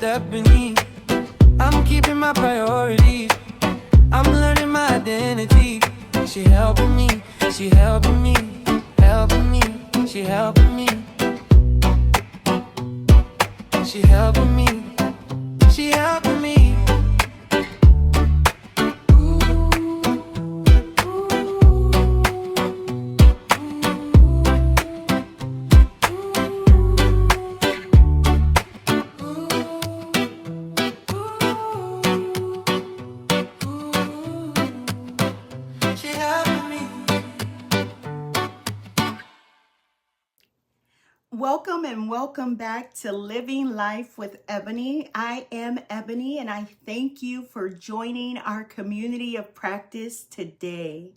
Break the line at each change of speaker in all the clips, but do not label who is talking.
ebony. I'm keeping my priorities. I'm learning my identity. She helping me, she helping me, helping me, she helping me. She helping me, she helping me.
Welcome and welcome back to Living Life with Ebony. I am Ebony and I thank you for joining our community of practice today.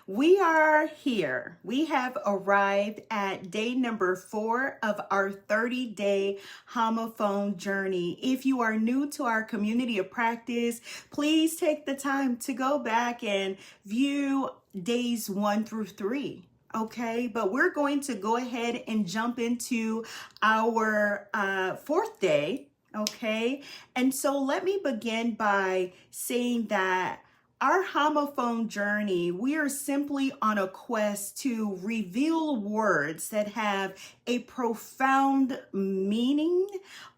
We are here. We have arrived at day number 4 of our 30-day Homophone journey. If you are new to our community of practice, please take the time to go back and view days 1 through 3. Okay, but we're going to go ahead and jump into our 4th day. Okay, and so let me begin by saying that our homophone journey, we are simply on a quest to reveal words that have a profound meaning.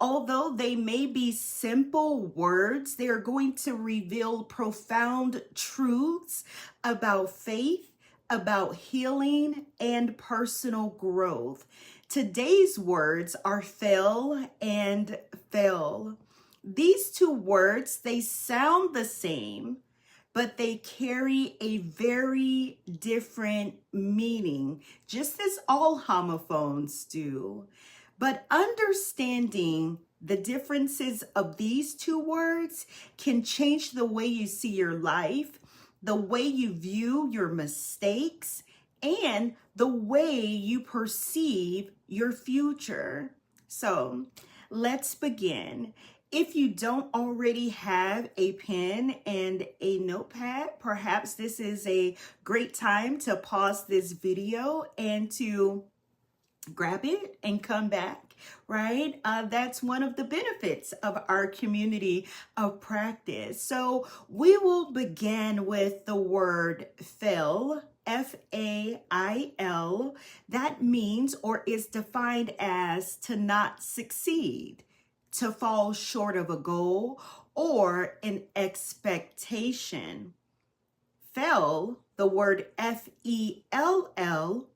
Although they may be simple words, they are going to reveal profound truths about faith, about healing, and personal growth. Today's words are fail and fail. These two words, they sound the same, but they carry a very different meaning, just as all homophones do. But understanding the differences of these two words can change the way you see your life, the way you view your mistakes, and the way you perceive your future. So let's begin. If you don't already have a pen and a notepad, perhaps this is a great time to pause this video and to grab it and come back. Right? That's one of the benefits of our community of practice. So we will begin with the word fail, F-A-I-L. That means or is defined as to not succeed, to fall short of a goal or an expectation. Fail, the word F-E-L-L.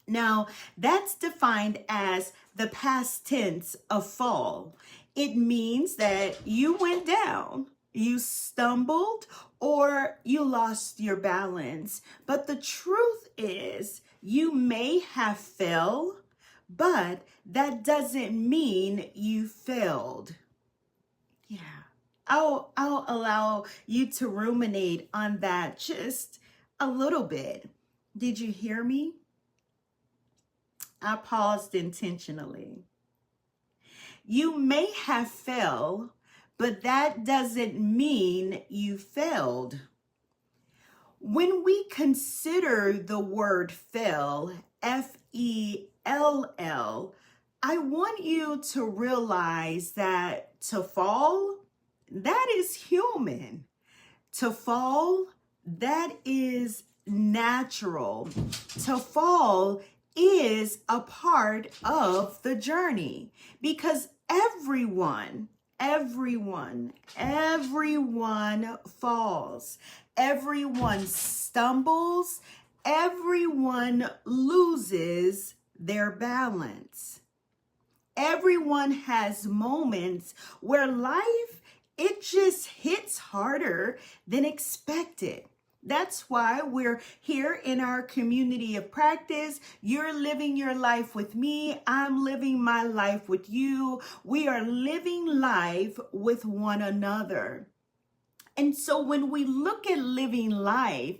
Now, that's defined as the past tense of fall. It means that you went down, you stumbled, or you lost your balance. But the truth is, you may have fell, but that doesn't mean you failed. Yeah, I'll allow you to ruminate on that just a little bit. Did you hear me? I paused intentionally. You may have failed, but that doesn't mean you failed. When we consider the word fail, F-E-L-L, I want you to realize that to fall, that is human. To fall, that is natural. To fall is a part of the journey because everyone falls, everyone stumbles, everyone loses their balance. Everyone has moments where life, it just hits harder than expected. That's why we're here in our community of practice. You're living your life with me. I'm living my life with you. We are living life with one another. And so when we look at living life,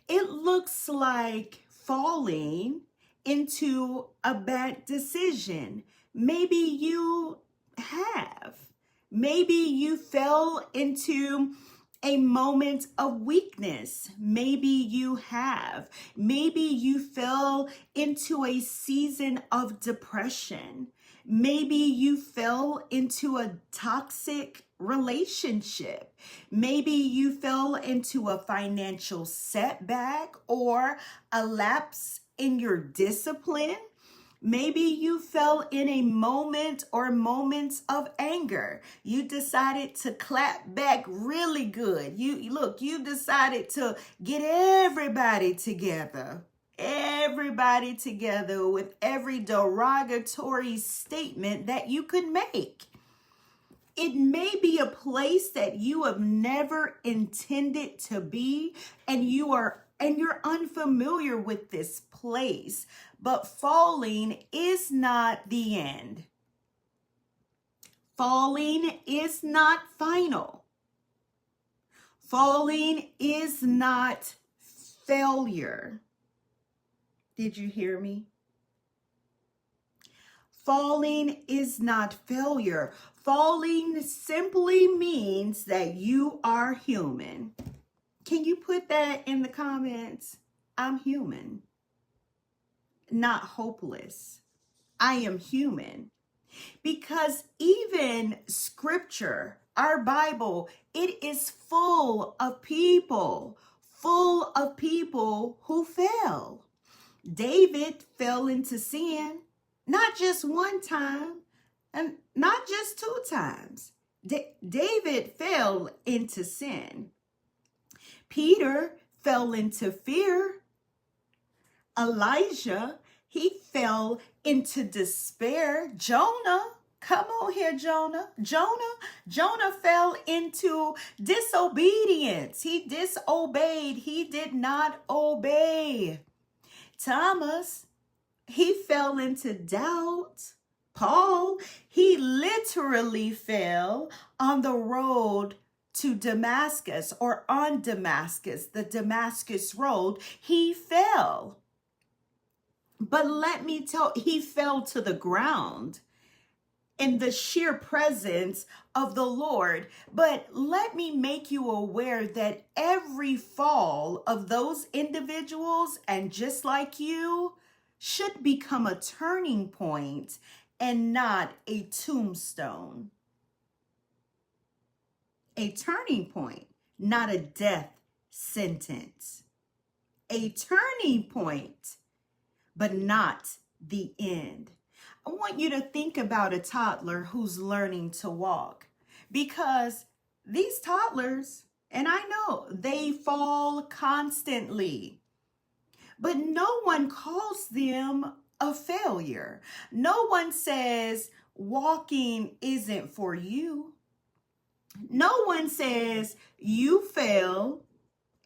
it looks like falling into a bad decision. Maybe you have. Maybe you fell into a moment of weakness. Maybe you have. Maybe you fell into a season of depression. Maybe you fell into a toxic relationship. Maybe you fell into a financial setback or a lapse in your discipline. Maybe you fell in a moment or moments of anger. You decided to clap back really good. You decided to get everybody together. Everybody together with every derogatory statement that you could make. It may be a place that you have never intended to be, and you're unfamiliar with this place. But falling is not the end. Falling is not final. Falling is not failure. Did you hear me? Falling is not failure. Falling simply means that you are human. Can you put that in the comments? I'm human, not hopeless. I am human. Because even scripture, our Bible, it is full of people who fell. David fell into sin, not just one time and not just two times. David fell into sin. Peter fell into fear. Elijah, he fell into despair. Jonah, come on here, Jonah. Jonah fell into disobedience. He disobeyed. He did not obey. Thomas, he fell into doubt. Paul, he literally fell on the road to Damascus, or on Damascus, the Damascus road. He fell. But let me tell you, he fell to the ground in the sheer presence of the Lord. But let me make you aware that every fall of those individuals, and just like you, should become a turning point and not a tombstone. A turning point, not a death sentence. A turning point, but not the end. I want you to think about a toddler who's learning to walk, because these toddlers, and I know they fall constantly, but no one calls them a failure. No one says walking isn't for you. No one says you fail,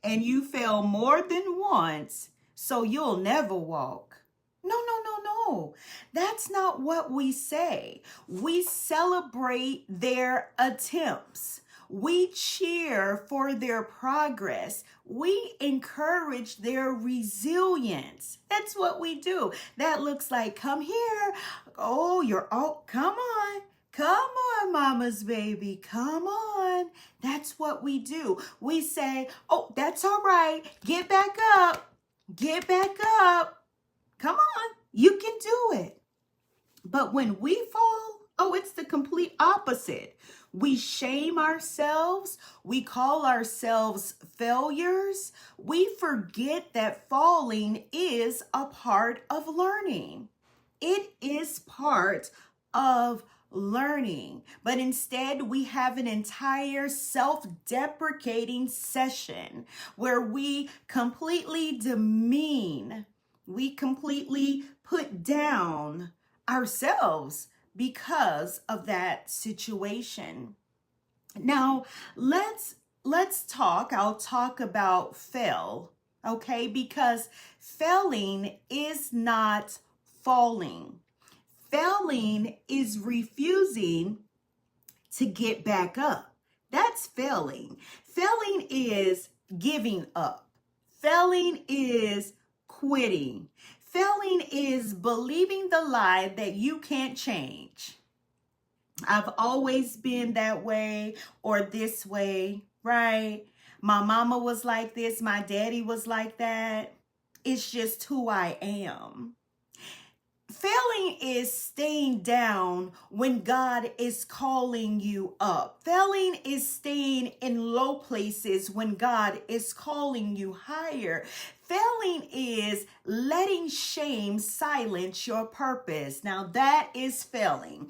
and you fail more than once, so you'll never walk. No. That's not what we say. We celebrate their attempts. We cheer for their progress. We encourage their resilience. That's what we do. That looks like, come here. Come on, mama's baby. Come on. That's what we do. We say, oh, that's all right. Get back up. Get back up. Come on. You can do it. But when we fall, it's the complete opposite. We shame ourselves. We call ourselves failures. We forget that falling is a part of learning. It is part of learning. But instead, we have an entire self-deprecating session where we completely demean, we completely put down ourselves because of that situation. Now, I'll talk about fail, okay? Because failing is not falling. Failing is refusing to get back up. That's failing. Failing is giving up. Failing is quitting. Failing is believing the lie that you can't change. I've always been that way or this way, right? My mama was like this. My daddy was like that. It's just who I am. Failing is staying down when God is calling you up. Failing is staying in low places when God is calling you higher. Failing is letting shame silence your purpose. Now that is failing.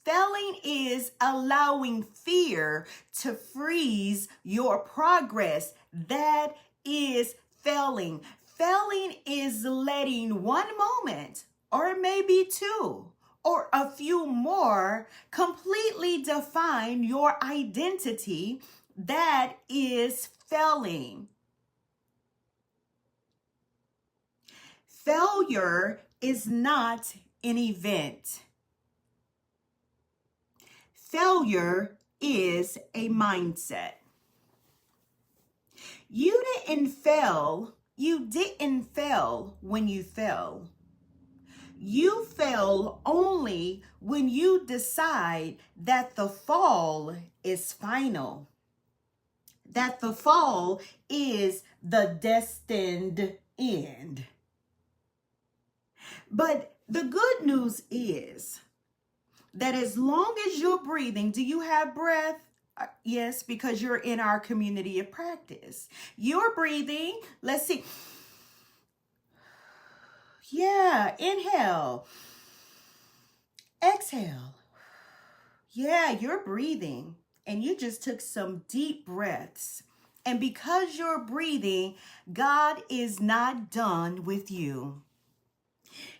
Failing is allowing fear to freeze your progress. That is failing. Failing is letting one moment, or maybe two, or a few more, completely define your identity. That is failing. Failure is not an event. Failure is a mindset. You didn't fail when you fell. You fail only when you decide that the fall is final, that the fall is the destined end. But the good news is that as long as you're breathing, do you have breath? Yes, because you're in our community of practice. You're breathing. Let's see. Yeah, inhale. Exhale. Yeah, you're breathing. And you just took some deep breaths. And because you're breathing, God is not done with you.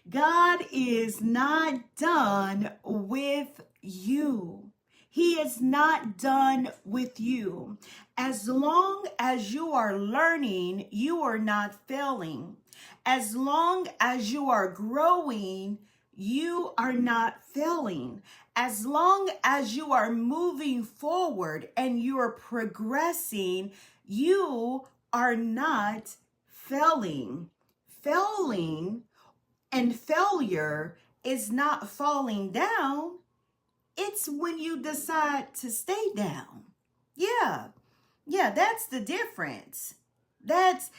God is not done with you. He is not done with you. As long as you are learning, you are not failing. As long as you are growing, you are not failing. As long as you are moving forward and you're progressing, you are not failing. Failing and failure is not falling down. It's when you decide to stay down. Yeah, that's the difference. That's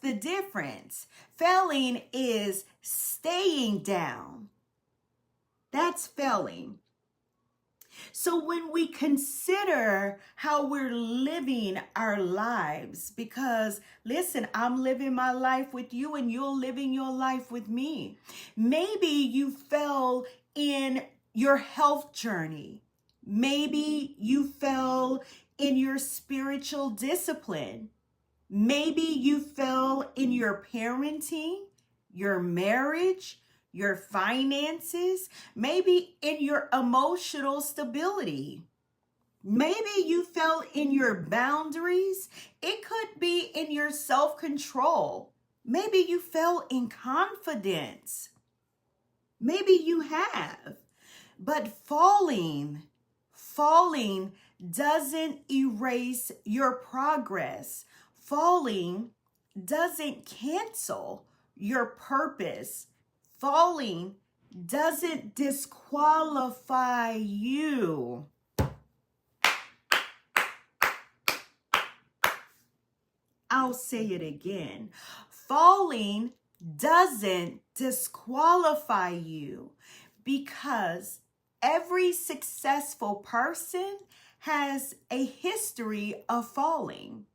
the difference. Failing is staying down. That's failing. So when we consider how we're living our lives, because listen, I'm living my life with you and you're living your life with me. Maybe you fell in your health journey. Maybe you fell in your spiritual discipline. Maybe you fell in your parenting, your marriage, your finances, maybe in your emotional stability. Maybe you fell in your boundaries. It could be in your self-control. Maybe you fell in confidence. Maybe you have. But falling doesn't erase your progress. Falling doesn't cancel your purpose. Falling doesn't disqualify you. I'll say it again. Falling doesn't disqualify you, because every successful person has a history of falling.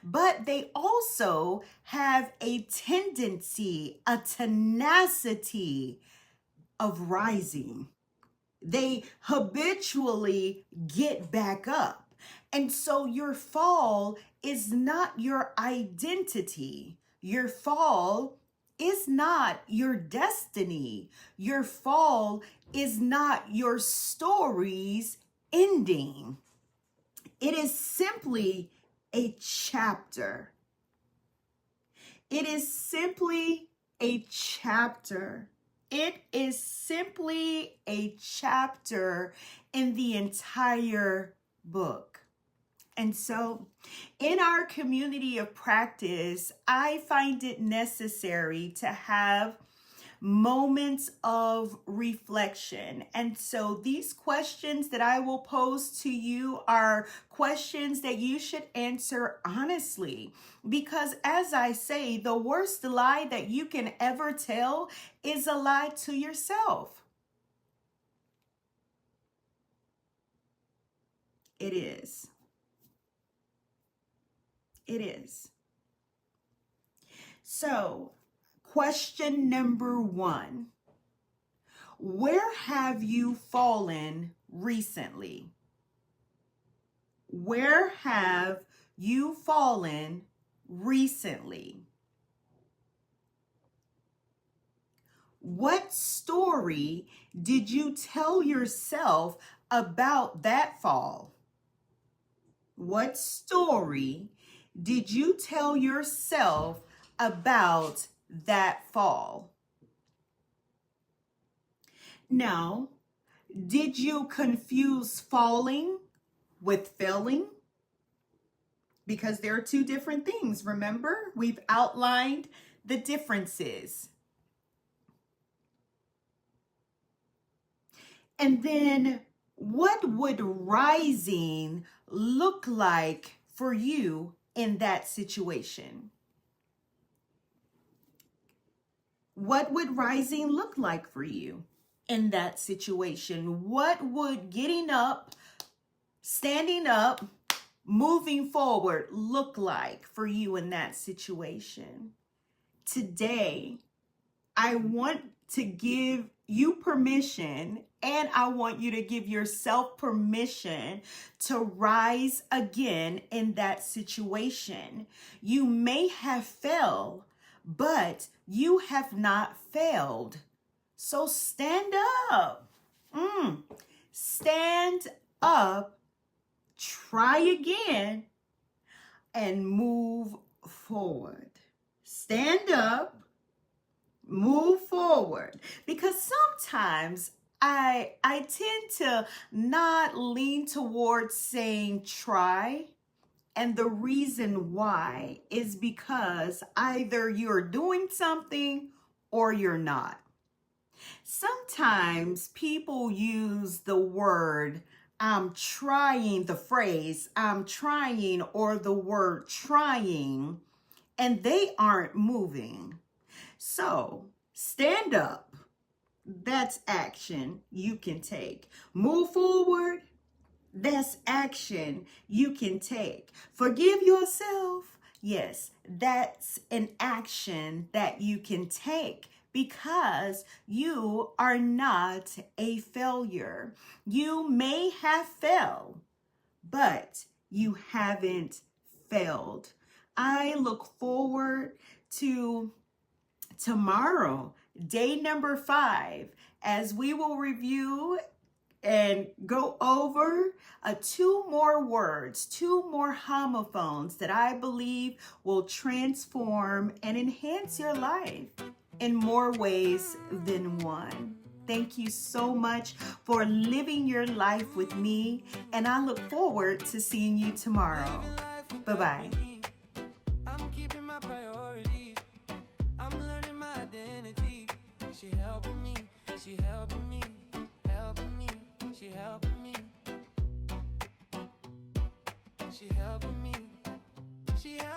But they also have a tendency, a tenacity of rising. They habitually get back up. And so your fall is not your identity. Your fall is not your destiny. Your fall is not your story's ending. It is simply a chapter. It is simply a chapter. It is simply a chapter in the entire book. And so in our community of practice, I find it necessary to have moments of reflection. And so these questions that I will pose to you are questions that you should answer honestly. Because as I say, the worst lie that you can ever tell is a lie to yourself. It is. It is. So, question number 1. Where have you fallen recently? Where have you fallen recently? What story did you tell yourself about that fall? What story did you tell yourself about that fall? Now, did you confuse falling with failing? Because there are two different things, remember? We've outlined the differences. And then, what would rising look like for you in that situation? What would rising look like for you in that situation? What would getting up, standing up, moving forward look like for you in that situation? Today, I want to give you permission, and I want you to give yourself permission to rise again in that situation. You may have failed, but you have not failed. So stand up. Stand up, try again, and move forward. Stand up, move forward. Because sometimes I tend to not lean towards saying try. And the reason why is because either you're doing something or you're not. Sometimes people use the word I'm trying, the phrase I'm trying, or the word trying, and they aren't moving. So stand up. That's action you can take. Move forward. That's action you can take. Forgive yourself. Yes, that's an action that you can take, because you are not a failure. You may have failed, but you haven't failed. I look forward to tomorrow, day number 5, as we will review and go over 2 more words, 2 more homophones that I believe will transform and enhance your life in more ways than one. Thank you so much for living your life with me, and I look forward to seeing you tomorrow. Bye-bye.
I'm keeping my priorities. I'm learning my identity. She helping me. She helping me. Helping me. She helping me. She helping me. She helping